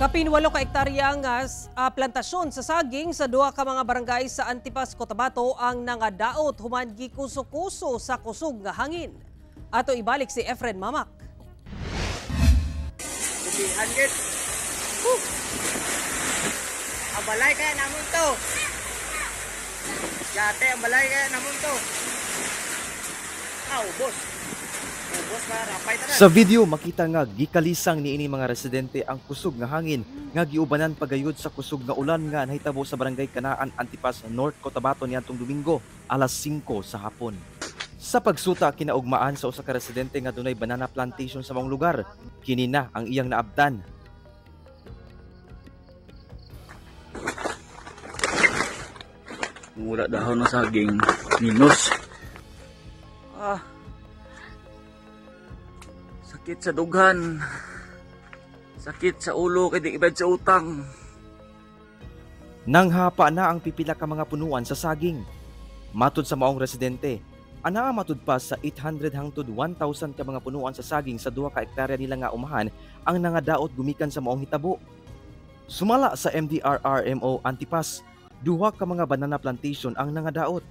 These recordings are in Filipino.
Kapin 8 ka hektarya nga plantasyon sa saging sa duha ka mga barangay sa Antipas, Cotabato ang nangadaot human gikuso-kuso sa kusog nga hangin. Ato ibalik si Efren Mamak. Abalay kaya namun to. Yate, abalay kaya namun to. Ubos. Ubos para rapay tanan. Sa video makita nga gikalisang niini mga residente ang kusog nga hangin nga giubanan pagayod sa kusog nga ulan nga nahitabo sa barangay Kanaan, Antipas, North Cotabato niadtong Domingo alas 5 sa hapon. Sa pagsuta kinaugmaan sa usa ka residente nga dunay banana plantation sa maong lugar, kini na ang iyang naabtan. Mura dahon ng saging minus. Sakit sa dughan. Sakit sa ulo kay di ibad sa utang. Nanghapa na ang pipila ka mga punuan sa saging. Matud sa maong residente, anaa matud pa sa 800 hangtod 1,000 ka mga punuan sa saging sa duha ka hektarya nila nga umahan ang nangadaot gumikan sa maong hitabo. Sumala sa MDRRMO Antipas, duha ka mga banana plantation ang nangadaot.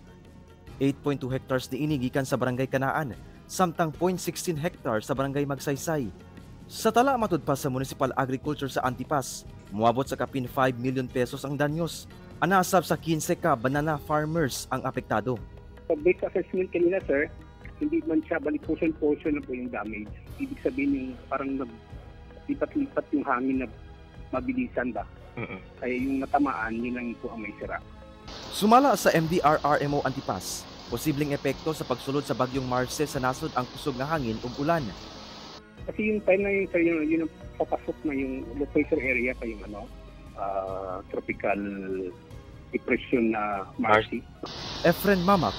8.2 hectares diini gikan sa barangay Kanaan, samtang 0.16 hectares sa barangay Magsaysay. Sa tala matud pa sa Municipal Agriculture sa Antipas, muabot sa kapin 5 million pesos ang danyos. Anasab sa 15 ka banana farmers ang apektado. So based assessment kanila sir, hindi man siya balik portion na po yung damage. Ibig sabihin yung parang lipat-lipat yung hangin na mabilisan ba. Kaya yung natamaan, yun lang po ang may sira. Sumala sa MDRRMO Antipas, posibleng epekto sa pagsulod sa bagyong Marce sa nasod ang kusog nga hangin ug ulan. Kasi yung time na yun sir, yun ang papasok na yung low pressure area pa yung tropical depression na Marcy. Efren Mamak,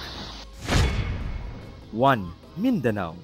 1 Mindanao.